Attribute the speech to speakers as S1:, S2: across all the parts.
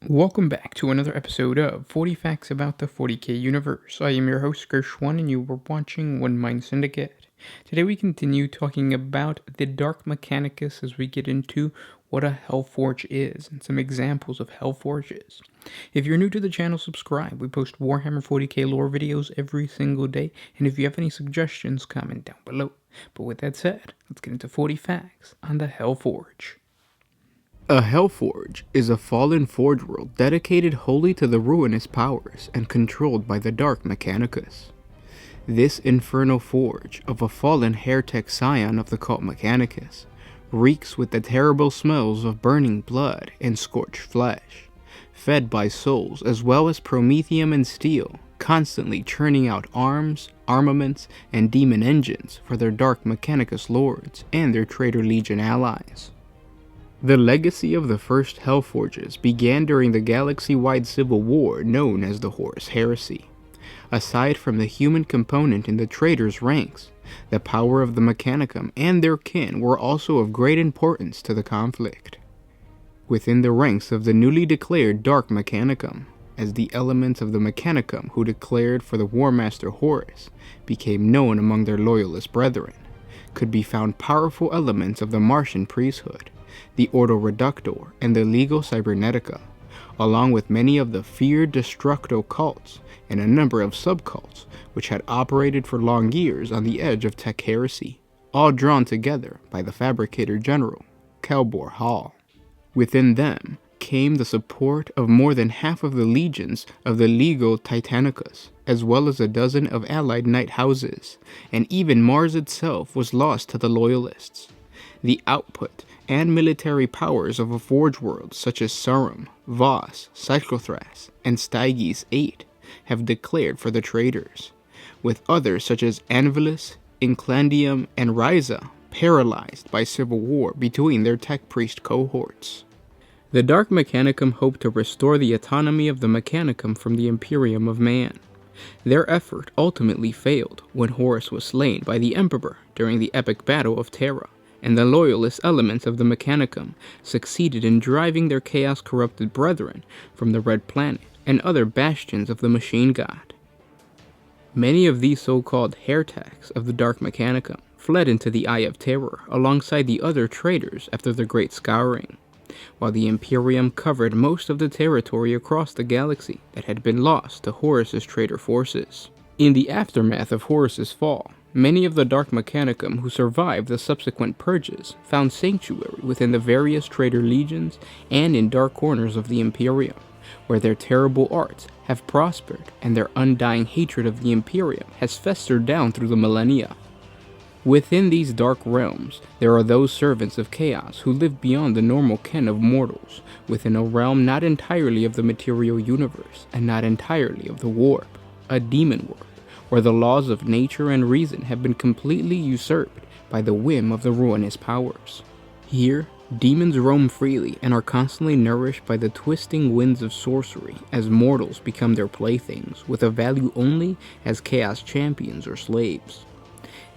S1: Welcome back to another episode of 40 Facts About the 40K Universe. I am your host, Gershwan, and you were watching One Mind Syndicate. Today we continue talking about the Dark Mechanicus as we get into what a Hellforge is and some examples of Hellforges. If you're new to the channel, subscribe. We post Warhammer 40K lore videos every single day, and if you have any suggestions, comment down below. But with that said, let's get into 40 facts on the Hellforge. A Hellforge is a fallen forge world dedicated wholly to the ruinous powers and controlled by the Dark Mechanicus. This infernal forge of a fallen heretic scion of the cult Mechanicus reeks with the terrible smells of burning blood and scorched flesh, fed by souls as well as promethium and steel, constantly churning out arms, armaments, and demon engines for their Dark Mechanicus lords and their Traitor Legion allies. The legacy of the first Hellforges began during the galaxy-wide civil war known as the Horus Heresy. Aside from the human component in the traitors' ranks, the power of the Mechanicum and their kin were also of great importance to the conflict. Within the ranks of the newly declared Dark Mechanicum, as the elements of the Mechanicum who declared for the War Master Horus became known among their loyalist brethren, could be found powerful elements of the Martian priesthood, the Ordo Reductor, and the Legio Cybernetica, along with many of the feared Destructo cults and a number of subcults which had operated for long years on the edge of tech heresy, all drawn together by the Fabricator General, Kelbor Hall. Within them came the support of more than half of the legions of the Legio Titanicus, as well as a dozen of allied knight houses, and even Mars itself was lost to the Loyalists. The output and military powers of a forge world such as Sarum, Voss, Cyclothras, and Styges VIII have declared for the traitors, with others such as Anvilus, Inclandium, and Ryza paralyzed by civil war between their tech priest cohorts. The Dark Mechanicum hoped to restore the autonomy of the Mechanicum from the Imperium of Man. Their effort ultimately failed when Horus was slain by the Emperor during the epic Battle of Terra, and the loyalist elements of the Mechanicum succeeded in driving their chaos-corrupted brethren from the Red Planet and other bastions of the Machine God. Many of these so-called heretics of the Dark Mechanicum fled into the Eye of Terror alongside the other traitors after the Great Scouring, while the Imperium covered most of the territory across the galaxy that had been lost to Horus's traitor forces. In the aftermath of Horus's fall, many of the Dark Mechanicum who survived the subsequent purges found sanctuary within the various traitor legions and in dark corners of the Imperium, where their terrible arts have prospered and their undying hatred of the Imperium has festered down through the millennia. Within these dark realms, there are those servants of chaos who live beyond the normal ken of mortals, within a realm not entirely of the material universe and not entirely of the warp, a demon world, where the laws of nature and reason have been completely usurped by the whim of the ruinous powers. Here, demons roam freely and are constantly nourished by the twisting winds of sorcery as mortals become their playthings, with a value only as chaos champions or slaves.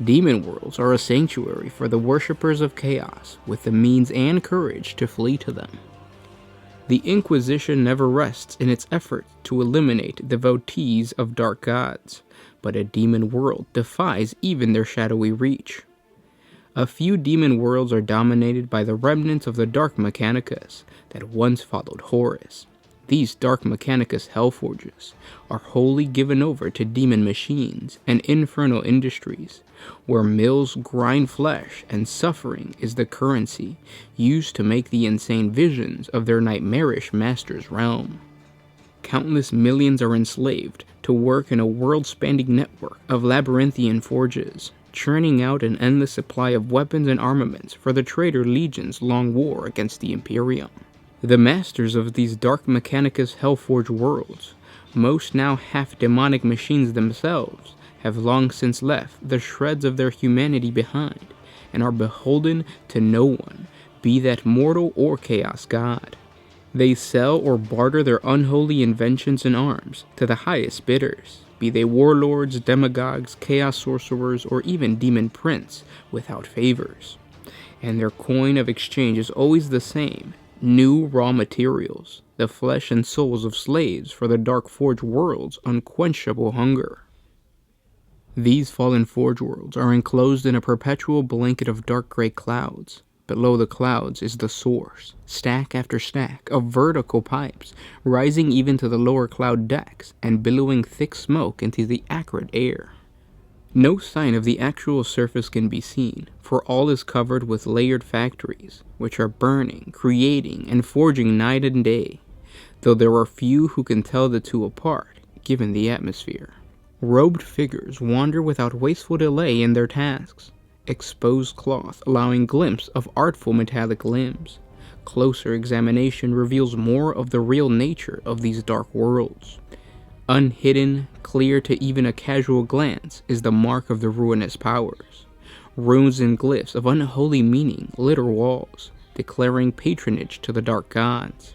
S1: Demon worlds are a sanctuary for the worshippers of chaos, with the means and courage to flee to them. The Inquisition never rests in its effort to eliminate devotees of dark gods, but a demon world defies even their shadowy reach. A few demon worlds are dominated by the remnants of the Dark Mechanicus that once followed Horus. These Dark Mechanicus Hellforges are wholly given over to demon machines and infernal industries, where mills grind flesh and suffering is the currency used to make the insane visions of their nightmarish master's realm. Countless millions are enslaved to work in a world-spanning network of labyrinthian forges, churning out an endless supply of weapons and armaments for the traitor legion's long war against the Imperium. The masters of these Dark Mechanicus Hellforge worlds, most now half-demonic machines themselves, have long since left the shreds of their humanity behind, and are beholden to no one, be that mortal or chaos god. They sell or barter their unholy inventions and arms to the highest bidders, be they warlords, demagogues, chaos sorcerers, or even demon prince, without favors. And their coin of exchange is always the same, New raw materials, the flesh and souls of slaves for the Dark Forge world's unquenchable hunger. These fallen forge worlds are enclosed in a perpetual blanket of dark gray clouds. Below the clouds is the source, stack after stack of vertical pipes, rising even to the lower cloud decks and billowing thick smoke into the acrid air. No sign of the actual surface can be seen, for all is covered with layered factories, which are burning, creating, and forging night and day, though there are few who can tell the two apart, given the atmosphere. Robed figures wander without wasteful delay in their tasks, exposed cloth allowing glimpse of artful metallic limbs. Closer examination reveals more of the real nature of these dark worlds. Unhidden, clear to even a casual glance, is the mark of the ruinous powers. Runes and glyphs of unholy meaning litter walls, declaring patronage to the dark gods.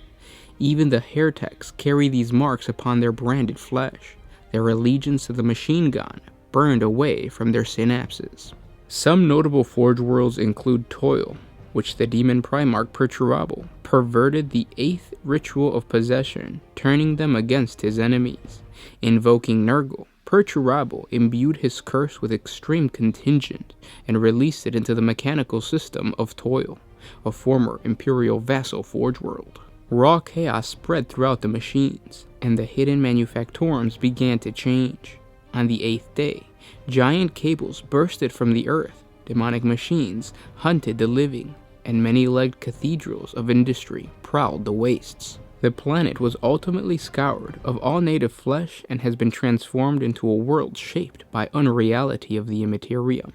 S1: Even the heretics carry these marks upon their branded flesh, their allegiance to the machine gun burned away from their synapses. Some notable forge worlds include Toil, which the demon Primarch Perturabo perverted the 8th ritual of possession, turning them against his enemies. Invoking Nurgle, Perturabo imbued his curse with extreme contingent and released it into the mechanical system of Toil, a former Imperial vassal forge world. Raw chaos spread throughout the machines, and the hidden manufactorums began to change. On the 8th day, giant cables bursted from the earth, demonic machines hunted the living, and many-legged cathedrals of industry prowled the wastes. The planet was ultimately scoured of all native flesh and has been transformed into a world shaped by unreality of the Immaterium.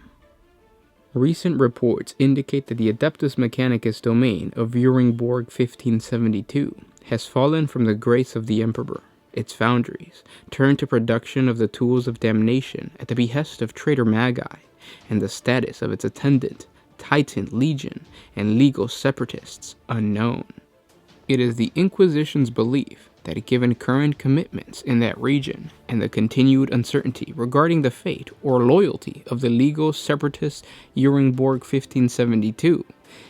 S1: Recent reports indicate that the Adeptus Mechanicus domain of Uringborg 1572 has fallen from the grace of the Emperor. Its foundries turned to production of the tools of damnation at the behest of traitor Magi, and the status of its attendant, Titan Legion, and legal separatists unknown. It is the Inquisition's belief that given current commitments in that region and the continued uncertainty regarding the fate or loyalty of the legal separatist Uringborg 1572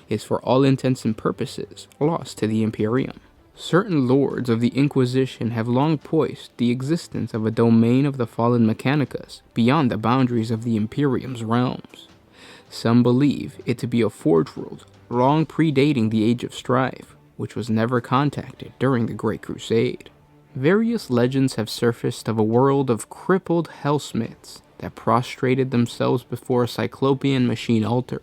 S1: is for all intents and purposes lost to the Imperium. Certain lords of the Inquisition have long poised the existence of a domain of the fallen Mechanicus beyond the boundaries of the Imperium's realms. Some believe it to be a forge world long predating the Age of Strife, which was never contacted during the Great Crusade. Various legends have surfaced of a world of crippled hellsmiths that prostrated themselves before a cyclopean machine altar,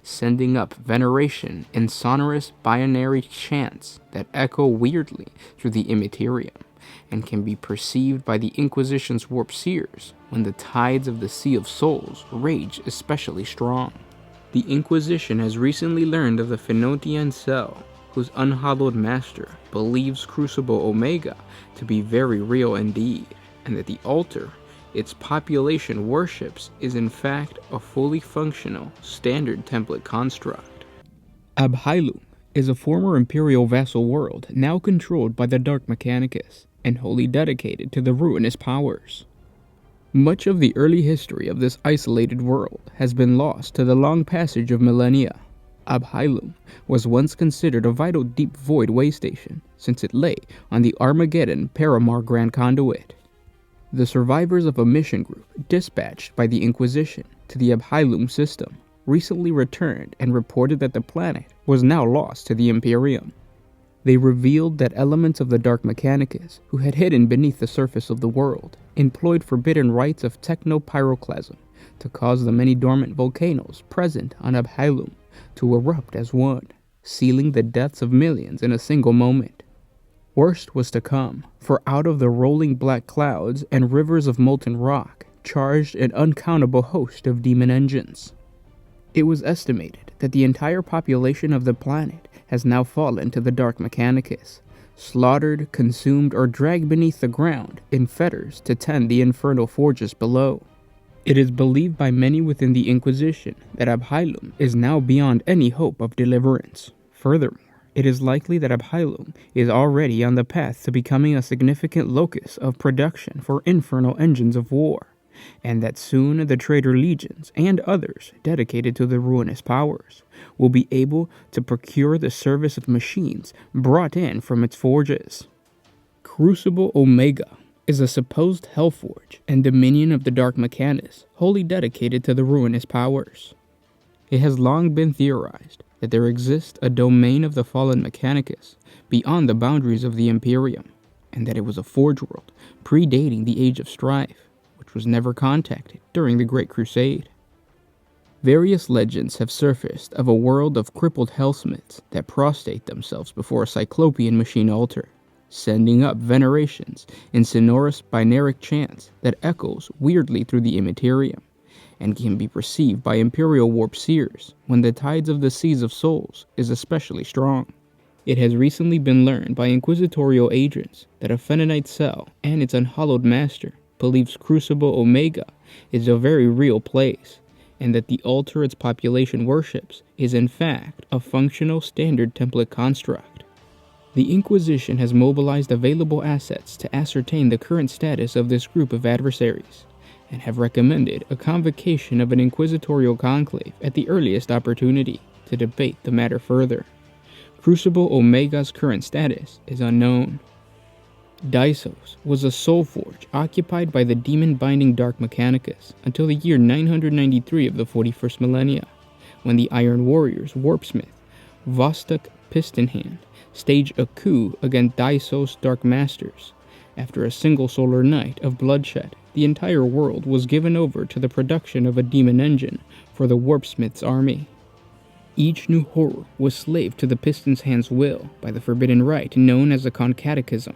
S1: sending up veneration in sonorous binary chants that echo weirdly through the Immaterium, and can be perceived by the Inquisition's warped seers when the tides of the Sea of Souls rage especially strong. The Inquisition has recently learned of the Fenotian Cell, whose unhallowed master believes Crucible Omega to be very real indeed, and that the altar its population worships is in fact a fully functional, standard template construct. Abhailum is a former Imperial vassal world now controlled by the Dark Mechanicus, and wholly dedicated to the ruinous powers. Much of the early history of this isolated world has been lost to the long passage of millennia. Abhailum was once considered a vital deep void way station, since it lay on the Armageddon Paramar Grand Conduit. The survivors of a mission group dispatched by the Inquisition to the Abhailum system recently returned and reported that the planet was now lost to the Imperium. They revealed that elements of the Dark Mechanicus, who had hidden beneath the surface of the world, employed forbidden rites of technopyroclasm to cause the many dormant volcanoes present on Abhailum to erupt as one, sealing the deaths of millions in a single moment. Worst was to come, for out of the rolling black clouds and rivers of molten rock charged an uncountable host of demon engines. It was estimated that the entire population of the planet has now fallen to the Dark Mechanicus, slaughtered, consumed, or dragged beneath the ground in fetters to tend the infernal forges below. It is believed by many within the Inquisition that Abhailum is now beyond any hope of deliverance. Furthermore, it is likely that Abhailum is already on the path to becoming a significant locus of production for infernal engines of war, and that soon the traitor legions and others dedicated to the ruinous powers will be able to procure the service of machines brought in from its forges. Crucible Omega is a supposed Hellforge and dominion of the Dark Mechanicus, wholly dedicated to the ruinous powers. It has long been theorized that there exists a domain of the fallen Mechanicus beyond the boundaries of the Imperium, and that it was a forge world predating the Age of Strife, which was never contacted during the Great Crusade. Various legends have surfaced of a world of crippled hellsmiths that prostrate themselves before a cyclopean machine altar, sending up venerations in sonorous binaric chants that echoes weirdly through the immaterium, and can be perceived by Imperial warp seers when the tides of the Seas of Souls is especially strong. It has recently been learned by inquisitorial agents that a Fenonite cell and its unhallowed master believes Crucible Omega is a very real place, and that the altar its population worships is in fact a functional standard template construct. The Inquisition has mobilized available assets to ascertain the current status of this group of adversaries, and have recommended a convocation of an inquisitorial conclave at the earliest opportunity to debate the matter further. Crucible Omega's current status is unknown. Daisos was a soul forge occupied by the demon-binding Dark Mechanicus until the year 993 of the 41st millennia, when the Iron Warriors Warpsmith, Vostok Pistonhand, staged a coup against Daisos' Dark Masters. After a single solar night of bloodshed, the entire world was given over to the production of a demon engine for the Warpsmith's army. Each new horror was slave to the Piston's Hand's will by the forbidden rite known as a concatechism.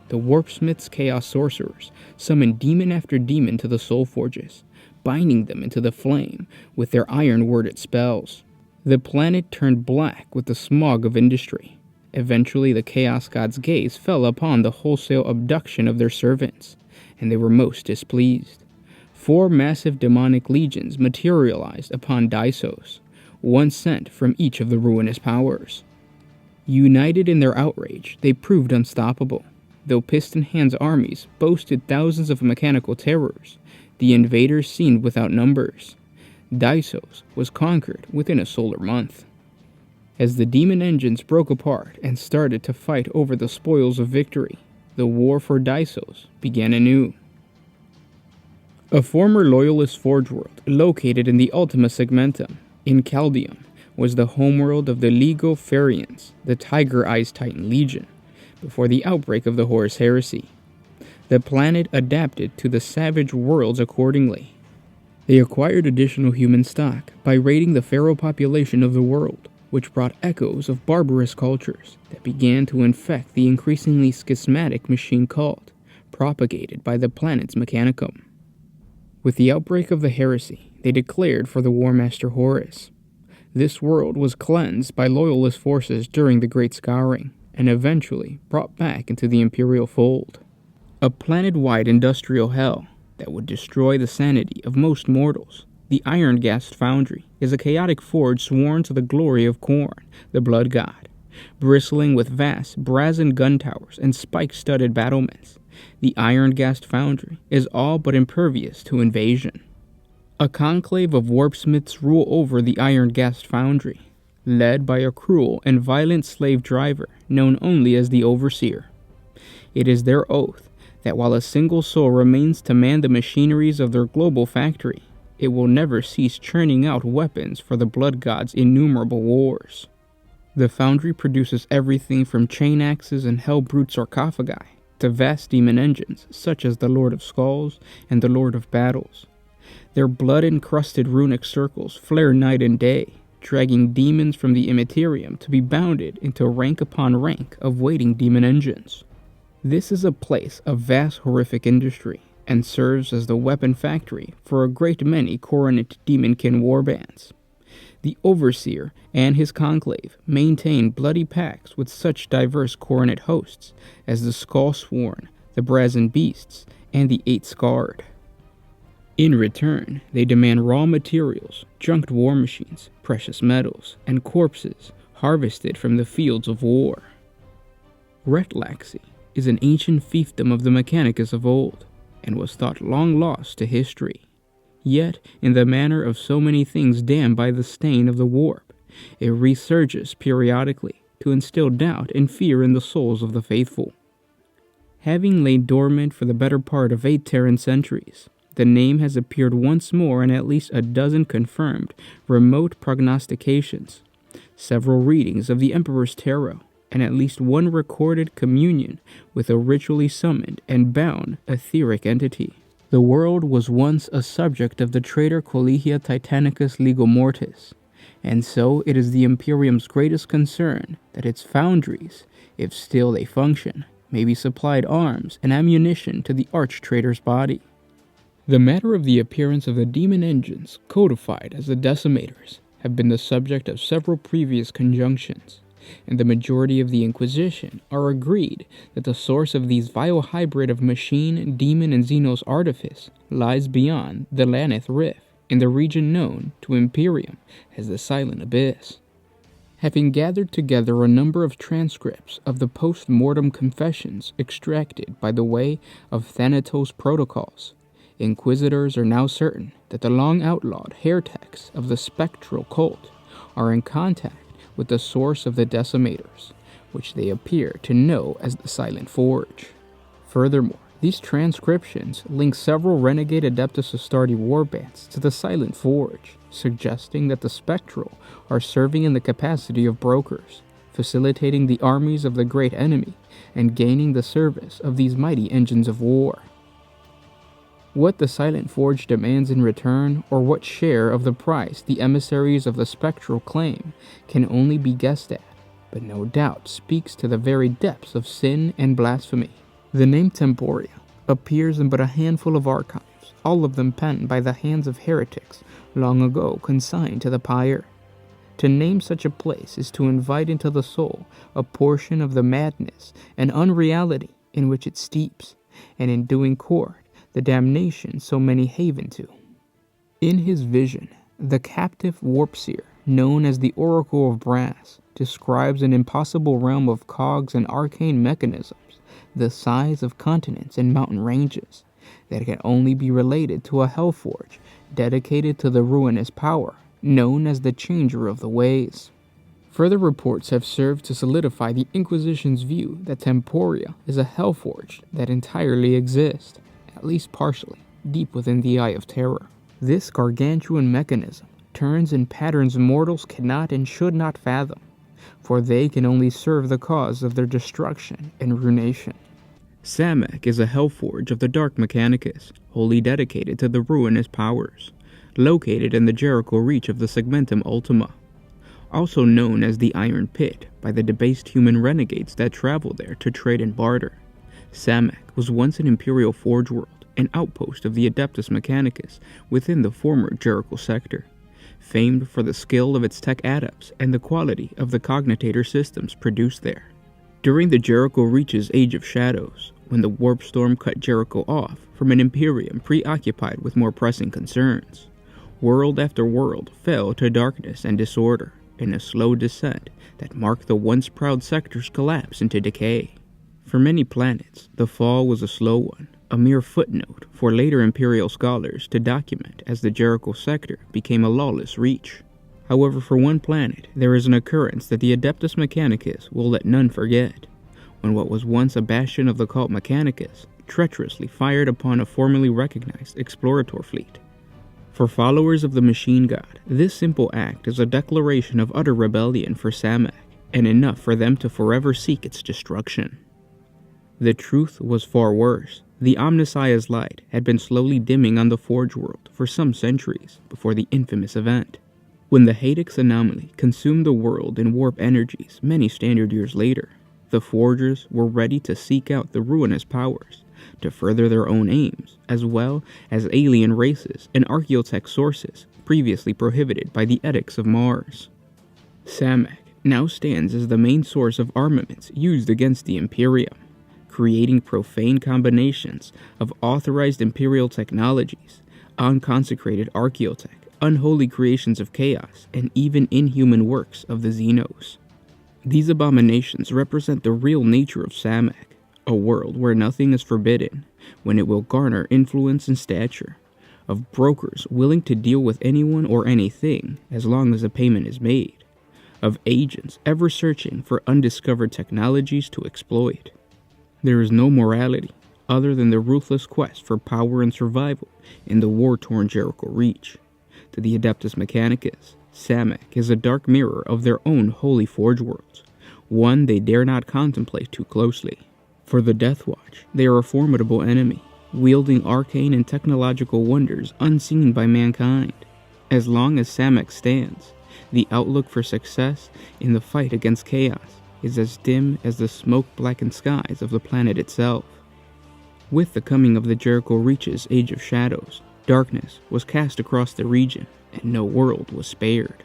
S1: The Warpsmith's chaos sorcerers summoned demon after demon to the soul forges, binding them into the flame with their iron-worded spells. The planet turned black with the smog of industry. Eventually, the Chaos God's gaze fell upon the wholesale abduction of their servants, and they were most displeased. 4 massive demonic legions materialized upon Daisos, one sent from each of the ruinous powers. United in their outrage, they proved unstoppable. Though Piston Hand's armies boasted thousands of mechanical terrors, the invaders seemed without numbers. Daisos was conquered within a solar month. As the demon engines broke apart and started to fight over the spoils of victory, the war for Daisos began anew. A former loyalist forge world located in the Ultima Segmentum, in Caldeum, was the homeworld of the Lego Farians, the Tiger Eyes Titan Legion, before the outbreak of the Horus Heresy. The planet adapted to the savage worlds accordingly. They acquired additional human stock by raiding the pharaoh population of the world, which brought echoes of barbarous cultures that began to infect the increasingly schismatic machine cult, propagated by the planet's mechanicum. With the outbreak of the heresy, they declared for the War Master Horus. This world was cleansed by loyalist forces during the Great Scouring, and eventually brought back into the Imperial fold. A planet-wide industrial hell that would destroy the sanity of most mortals. The Iron Gas Foundry is a chaotic forge sworn to the glory of Khorne, the blood god. Bristling with vast brazen gun towers and spike-studded battlements, the Iron Gas Foundry is all but impervious to invasion. A conclave of warpsmiths rule over the Iron Gas Foundry, led by a cruel and violent slave driver known only as the Overseer. It is their oath that while a single soul remains to man the machineries of their global factory, it will never cease churning out weapons for the blood god's innumerable wars. The foundry produces everything from chain axes and hell-brute sarcophagi to vast demon engines such as the Lord of Skulls and the Lord of Battles. Their blood-encrusted runic circles flare night and day, dragging demons from the immaterium to be bounded into rank upon rank of waiting demon engines. This is a place of vast horrific industry, and serves as the weapon factory for a great many coronet demonkin warbands. The Overseer and his conclave maintain bloody pacts with such diverse coronet hosts as the Skull-Sworn, the Brazen Beasts, and the 8 Scarred. In return, they demand raw materials, junked war machines, precious metals, and corpses harvested from the fields of war. Retlaxy is an ancient fiefdom of the Mechanicus of old, and was thought long lost to history. Yet, in the manner of so many things damned by the stain of the warp, it resurges periodically to instill doubt and fear in the souls of the faithful. Having laid dormant for the better part of 8 Terran centuries, the name has appeared once more in at least a dozen confirmed, remote prognostications, several readings of the Emperor's Tarot, and at least one recorded communion with a ritually summoned and bound etheric entity. The world was once a subject of the traitor Collegia Titanicus Legal Mortis, and so it is the Imperium's greatest concern that its foundries, if still they function, may be supplied arms and ammunition to the arch-traitor's body. The matter of the appearance of the demon engines, codified as the Decimators, have been the subject of several previous conjunctions, and the majority of the Inquisition are agreed that the source of these vile hybrid of machine, demon, and Xenos artifice lies beyond the Laneth Rift, in the region known to Imperium as the Silent Abyss. Having gathered together a number of transcripts of the post-mortem confessions extracted by the way of Thanatos protocols, Inquisitors are now certain that the long-outlawed heretics of the spectral cult are in contact with the source of the Decimators, which they appear to know as the Silent Forge. Furthermore, these transcriptions link several renegade Adeptus Astartes warbands to the Silent Forge, suggesting that the Spectral are serving in the capacity of brokers, facilitating the armies of the great enemy and gaining the service of these mighty engines of war. What the Silent Forge demands in return, or what share of the price the emissaries of the Spectral claim, can only be guessed at, but no doubt speaks to the very depths of sin and blasphemy. The name Temporia appears in but a handful of archives, all of them penned by the hands of heretics long ago consigned to the pyre. To name such a place is to invite into the soul a portion of the madness and unreality in which it steeps, and in doing court the damnation so many haven to. In his vision, the captive warpseer, known as the Oracle of Brass, describes an impossible realm of cogs and arcane mechanisms, the size of continents and mountain ranges, that can only be related to a hellforge dedicated to the ruinous power, known as the Changer of the Ways. Further reports have served to solidify the Inquisition's view that Temporia is a hellforge that entirely exists, at least partially, deep within the Eye of Terror. This gargantuan mechanism turns in patterns mortals cannot and should not fathom, for they can only serve the cause of their destruction and ruination. Samek is a hellforge of the Dark Mechanicus, wholly dedicated to the ruinous powers, located in the Jericho reach of the Segmentum Ultima, also known as the Iron Pit by the debased human renegades that travel there to trade and barter. Samek was once an Imperial Forge world, an outpost of the Adeptus Mechanicus within the former Jericho sector, famed for the skill of its tech adepts and the quality of the cognitator systems produced there. During the Jericho Reach's Age of Shadows, when the warp storm cut Jericho off from an Imperium preoccupied with more pressing concerns, world after world fell to darkness and disorder in a slow descent that marked the once proud sector's collapse into decay. For many planets, the fall was a slow one, a mere footnote for later Imperial scholars to document as the Jericho sector became a lawless reach. However, for one planet, there is an occurrence that the Adeptus Mechanicus will let none forget, when what was once a bastion of the cult Mechanicus treacherously fired upon a formerly recognized explorator fleet. For followers of the Machine God, this simple act is a declaration of utter rebellion for Samek, and enough for them to forever seek its destruction. The truth was far worse. The Omnissiah's light had been slowly dimming on the Forge world for some centuries before the infamous event. When the Hadix anomaly consumed the world in warp energies many standard years later, the Forgers were ready to seek out the ruinous powers to further their own aims, as well as alien races and archaeotech sources previously prohibited by the Edicts of Mars. Samek now stands as the main source of armaments used against the Imperium, creating profane combinations of authorized Imperial technologies, unconsecrated archaeotech, unholy creations of chaos, and even inhuman works of the Xenos. These abominations represent the real nature of Samek, A world where nothing is forbidden, when it will garner influence and stature. Of brokers willing to deal with anyone or anything as long as a payment is made. Of agents ever searching for undiscovered technologies to exploit. There is no morality other than the ruthless quest for power and survival in the war-torn Jericho Reach. To the Adeptus Mechanicus, Samek is a dark mirror of their own holy forge worlds, one they dare not contemplate too closely. For the Death Watch, they are a formidable enemy, wielding arcane and technological wonders unseen by mankind. As long as Samek stands, the outlook for success in the fight against chaos is as dim as the smoke-blackened skies of the planet itself. With the coming of the Jericho Reach's Age of Shadows, darkness was cast across the region, and no world was spared.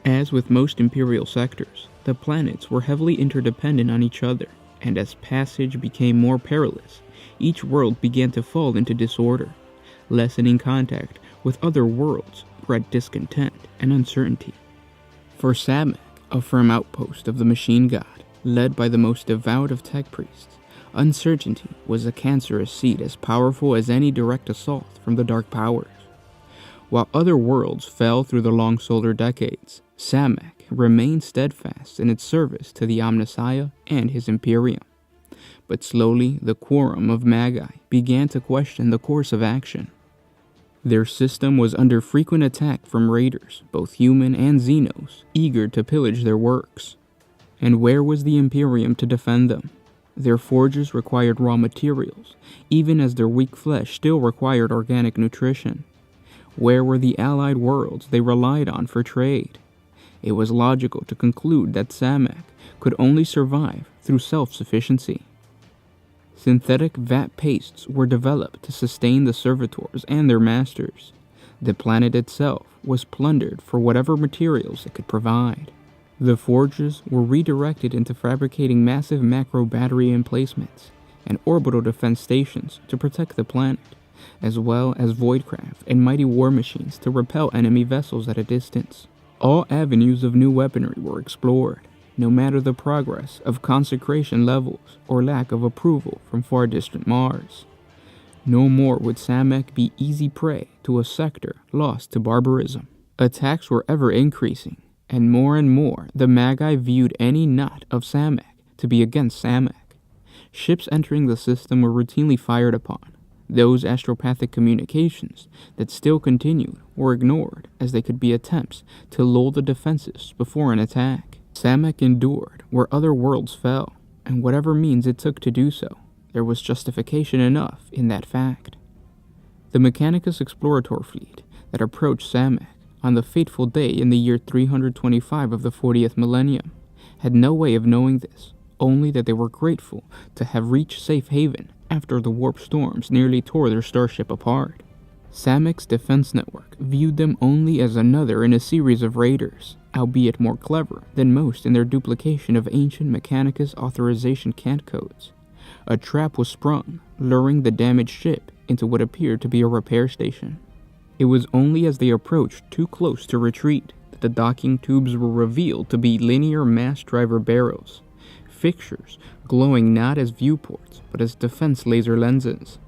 S1: As with most Imperial sectors, the planets were heavily interdependent on each other, and as passage became more perilous, each world began to fall into disorder. Lessening contact with other worlds bred discontent and uncertainty. For Samek, a firm outpost of the Machine God, led by the most devout of tech priests, uncertainty was a cancerous seed as powerful as any direct assault from the dark powers. While other worlds fell through the long solar decades, Samek remained steadfast in its service to the Omnissiah and his Imperium. But slowly, the quorum of Magi began to question the course of action. Their system was under frequent attack from raiders, both human and Xenos, eager to pillage their works. And where was the Imperium to defend them? Their forges required raw materials, even as their weak flesh still required organic nutrition. Where were the allied worlds they relied on for trade? It was logical to conclude that Samek could only survive through self-sufficiency. Synthetic vat pastes were developed to sustain the servitors and their masters. The planet itself was plundered for whatever materials it could provide. The forges were redirected into fabricating massive macro battery emplacements and orbital defense stations to protect the planet, as well as voidcraft and mighty war machines to repel enemy vessels at a distance. All avenues of new weaponry were explored, no matter the progress of consecration levels or lack of approval from far distant Mars. No more would Samek be easy prey to a sector lost to barbarism. Attacks were ever increasing, and more the Magi viewed any knot of Samek to be against Samek. Ships entering the system were routinely fired upon. Those astropathic communications that still continued were ignored, as they could be attempts to lull the defenses before an attack. Samek endured where other worlds fell, and whatever means it took to do so, there was justification enough in that fact. The Mechanicus Explorator fleet that approached Samek on the fateful day in the year 325 of the 40th millennium had no way of knowing this, only that they were grateful to have reached safe haven after the warp storms nearly tore their starship apart. Samek's defense network viewed them only as another in a series of raiders, albeit more clever than most in their duplication of ancient Mechanicus authorization cant codes. A trap was sprung, luring the damaged ship into what appeared to be a repair station. It was only as they approached too close to retreat that the docking tubes were revealed to be linear mass driver barrels, fixtures glowing not as viewports but as defense laser lenses.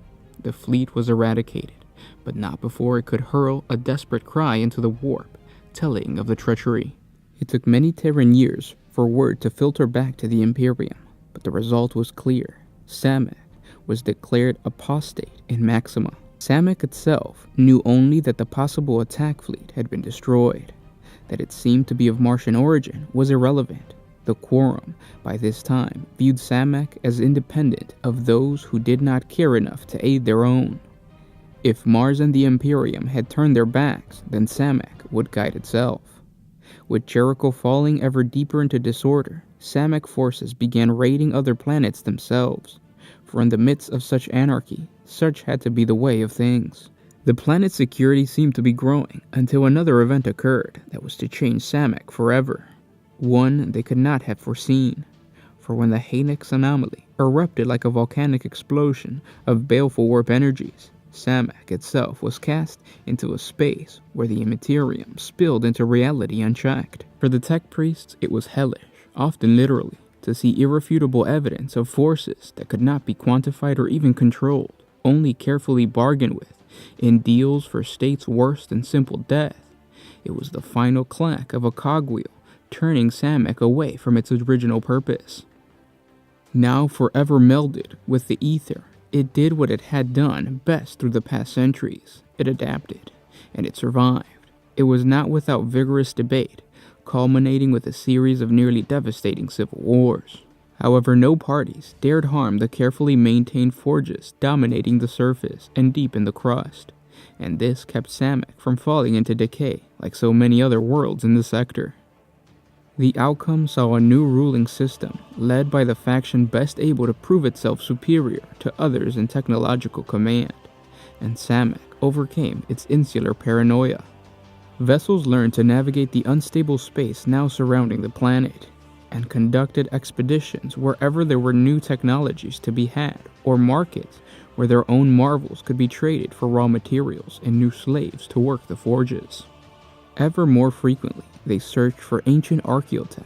S1: The fleet was eradicated, but not before it could hurl a desperate cry into the warp, telling of the treachery. It took many Terran years for word to filter back to the Imperium, but the result was clear. Samek was declared apostate in Maxima. Samek itself knew only that the possible attack fleet had been destroyed. That it seemed to be of Martian origin was irrelevant. The Quorum, by this time, viewed Samek as independent of those who did not care enough to aid their own. If Mars and the Imperium had turned their backs, then Samek would guide itself. With Jericho falling ever deeper into disorder, Samek forces began raiding other planets themselves. For in the midst of such anarchy, such had to be the way of things. The planet's security seemed to be growing until another event occurred that was to change Samek forever. One they could not have foreseen. For when the Haynix anomaly erupted like a volcanic explosion of baleful warp energies, Samek itself was cast into a space where the immaterium spilled into reality unchecked. For the tech priests, it was hellish, often literally, to see irrefutable evidence of forces that could not be quantified or even controlled, only carefully bargained with, in deals for states worse than simple death. It was the final clack of a cogwheel, turning Samek away from its original purpose. Now forever melded with the ether, it did what it had done best through the past centuries. It adapted, and it survived. It was not without vigorous debate, culminating with a series of nearly devastating civil wars. However, no parties dared harm the carefully maintained forges dominating the surface and deep in the crust, and this kept Samek from falling into decay like so many other worlds in the sector. The outcome saw a new ruling system, led by the faction best able to prove itself superior to others in technological command, and Samek overcame its insular paranoia. Vessels learned to navigate the unstable space now surrounding the planet, and conducted expeditions wherever there were new technologies to be had, or markets where their own marvels could be traded for raw materials and new slaves to work the forges. Ever more frequently, they searched for ancient archaeotech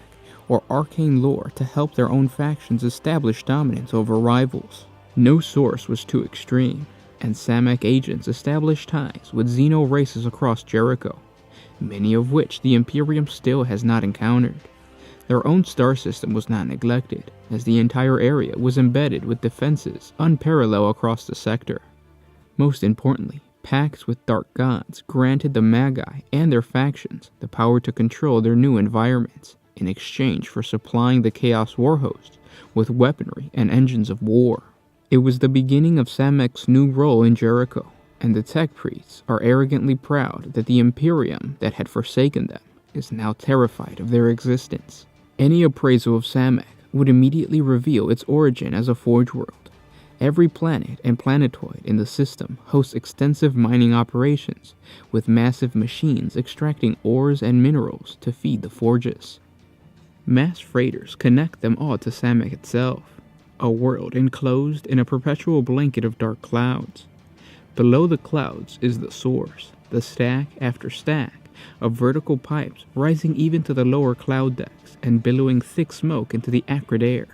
S1: or arcane lore to help their own factions establish dominance over rivals. No source was too extreme, and Samek agents established ties with Xeno races across Jericho, many of which the Imperium still has not encountered. Their own star system was not neglected, as the entire area was embedded with defenses unparalleled across the sector. Most importantly, pacts with dark gods granted the Magi and their factions the power to control their new environments in exchange for supplying the Chaos Warhost with weaponry and engines of war. It was the beginning of Samek's new role in Jericho, and the tech priests are arrogantly proud that the Imperium that had forsaken them is now terrified of their existence. Any appraisal of Samek would immediately reveal its origin as a forge world. Every planet and planetoid in the system hosts extensive mining operations, with massive machines extracting ores and minerals to feed the forges. Mass freighters connect them all to Samek itself, a world enclosed in a perpetual blanket of dark clouds. Below the clouds is the source, the stack after stack of vertical pipes rising even to the lower cloud decks and billowing thick smoke into the acrid air.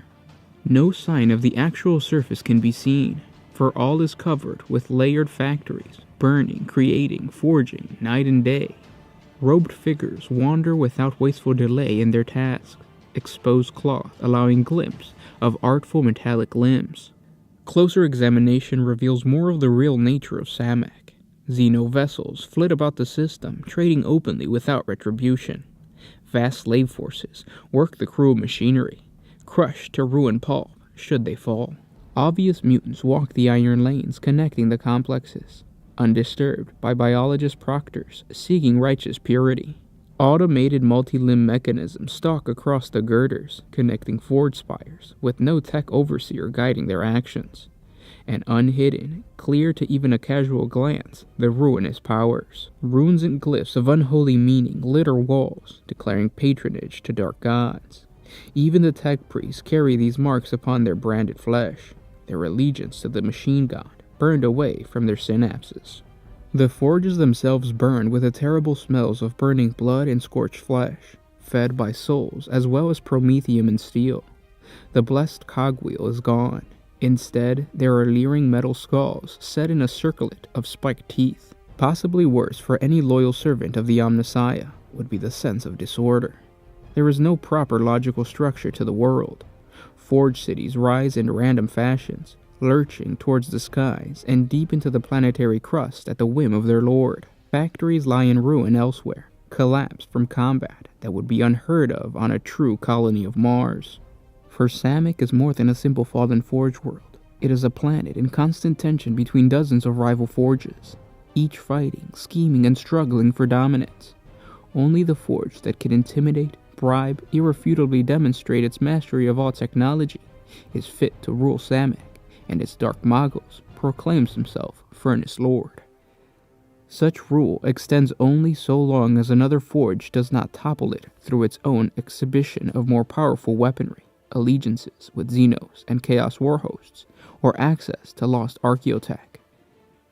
S1: No sign of the actual surface can be seen, for all is covered with layered factories, burning, creating, forging, night and day. Robed figures wander without wasteful delay in their tasks, exposed cloth allowing glimpse of artful metallic limbs. Closer examination reveals more of the real nature of Samek. Xeno vessels flit about the system, trading openly without retribution. Vast slave forces work the cruel machinery, crushed to ruin pulp should they fall. Obvious mutants walk the iron lanes connecting the complexes, undisturbed by biologist proctors seeking righteous purity. Automated multi-limb mechanisms stalk across the girders, connecting forge spires, with no tech overseer guiding their actions. And unhidden, clear to even a casual glance, the ruinous powers. Runes and glyphs of unholy meaning litter walls, declaring patronage to dark gods. Even the tech priests carry these marks upon their branded flesh, their allegiance to the machine god burned away from their synapses. The forges themselves burn with the terrible smells of burning blood and scorched flesh, fed by souls as well as promethium and steel. The blessed cogwheel is gone. Instead, there are leering metal skulls set in a circlet of spiked teeth. Possibly worse for any loyal servant of the Omnissiah would be the sense of disorder. There is no proper logical structure to the world. Forge cities rise in random fashions, lurching towards the skies and deep into the planetary crust at the whim of their lord. Factories lie in ruin elsewhere, collapsed from combat that would be unheard of on a true colony of Mars. For Samek is more than a simple fallen forge world. It is a planet in constant tension between dozens of rival forges, each fighting, scheming, and struggling for dominance. Only the forge that can intimidate, bribe, irrefutably demonstrate its mastery of all technology is fit to rule Samek, and its dark Magos proclaims himself Furnace Lord. Such rule extends only so long as another forge does not topple it through its own exhibition of more powerful weaponry, allegiances with Xenos and Chaos Warhosts, or access to lost archaeotech.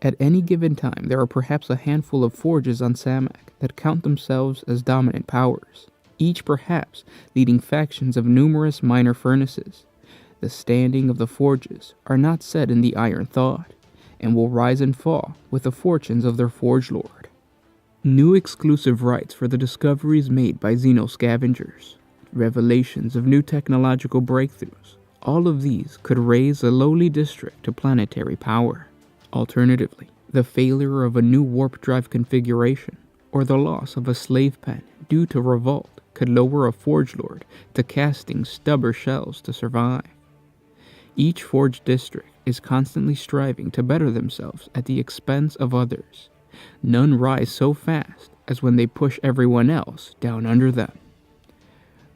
S1: At any given time, there are perhaps a handful of forges on Samek that count themselves as dominant powers. each perhaps leading factions of numerous minor furnaces. The standing of the forges are not set in the iron thought, and will rise and fall with the fortunes of their forge lord. New exclusive rights for the discoveries made by xenoscavengers, revelations of new technological breakthroughs, all of these could raise a lowly district to planetary power. Alternatively, the failure of a new warp drive configuration, or the loss of a slave pen due to revolt, could lower a forge lord to casting stubborn shells to survive. Each forge district is constantly striving to better themselves at the expense of others. None rise so fast as when they push everyone else down under them.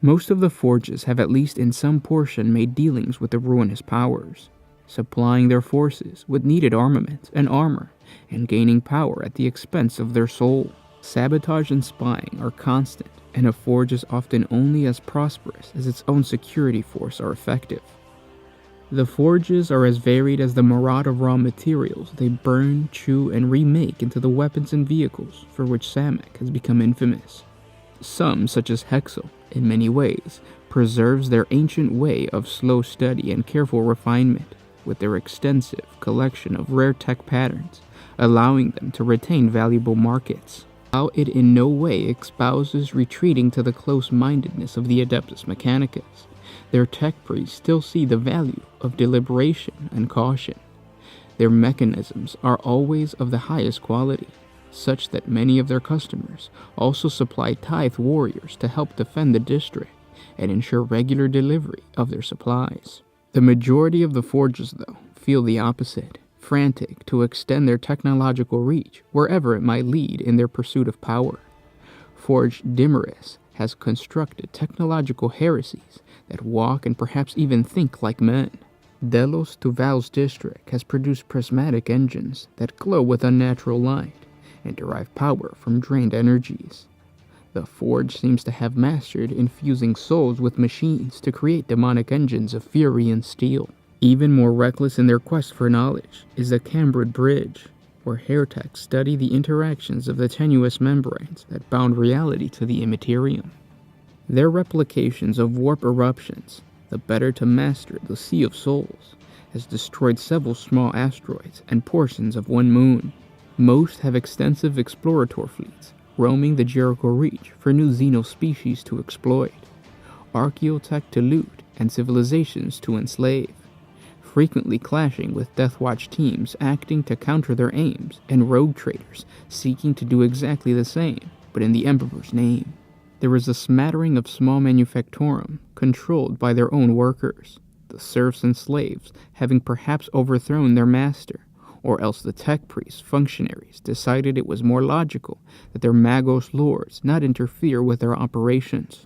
S1: Most of the forges have at least in some portion made dealings with the ruinous powers, supplying their forces with needed armaments and armor, and gaining power at the expense of their soul. Sabotage and spying are constant, and a forge is often only as prosperous as its own security force are effective. The forges are as varied as the myriad of raw materials they burn, chew, and remake into the weapons and vehicles for which Samek has become infamous. Some, such as Hexel, in many ways, preserves their ancient way of slow study and careful refinement, with their extensive collection of rare tech patterns, allowing them to retain valuable markets. While it in no way espouses retreating to the close-mindedness of the Adeptus Mechanicus, their tech priests still see the value of deliberation and caution. Their mechanisms are always of the highest quality, such that many of their customers also supply tithe warriors to help defend the district and ensure regular delivery of their supplies. The majority of the forges, though, feel the opposite, frantic to extend their technological reach wherever it might lead in their pursuit of power. Forge Dimaris has constructed technological heresies that walk and perhaps even think like men. Delos Tuval's district has produced prismatic engines that glow with unnatural light and derive power from drained energies. The forge seems to have mastered infusing souls with machines to create demonic engines of fury and steel. Even more reckless in their quest for knowledge is the Cambrid Bridge, where heretics study the interactions of the tenuous membranes that bound reality to the immaterium. Their replications of warp eruptions, the better to master the Sea of Souls, has destroyed several small asteroids and portions of one moon. Most have extensive explorator fleets, roaming the Jericho Reach for new xenospecies to exploit, archaeotech to loot, and civilizations to enslave, frequently clashing with Deathwatch teams acting to counter their aims, and rogue traders seeking to do exactly the same, but in the Emperor's name. There is a smattering of small manufactorum, controlled by their own workers, the serfs and slaves having perhaps overthrown their master, or else the tech priests functionaries decided it was more logical that their Magos lords not interfere with their operations.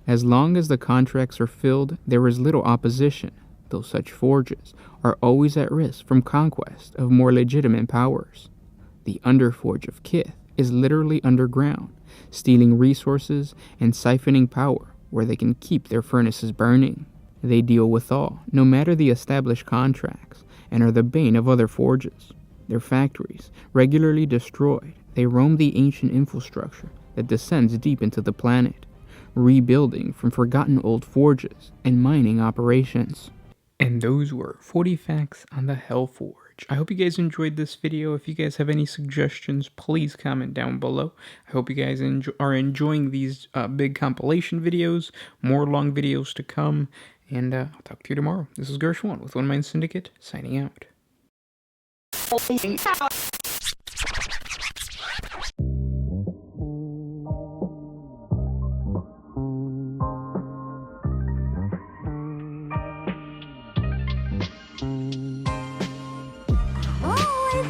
S1: As long as the contracts are filled, there is little opposition, though such forges are always at risk from conquest of more legitimate powers. The Underforge of Kith is literally underground, stealing resources and siphoning power where they can keep their furnaces burning. They deal with all, no matter the established contracts, and are the bane of other forges. Their factories, regularly destroyed, they roam the ancient infrastructure that descends deep into the planet, rebuilding from forgotten old forges and mining operations. And those were 40 facts on the Hellforge. I hope you guys enjoyed this video. If you guys have any suggestions, please comment down below. I hope you guys are enjoying these big compilation videos, more long videos to come, and I'll talk to you tomorrow. This is Gershwan with One Mind Syndicate, signing out.
S2: Always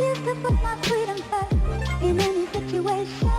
S2: used to put my freedom first in any situation.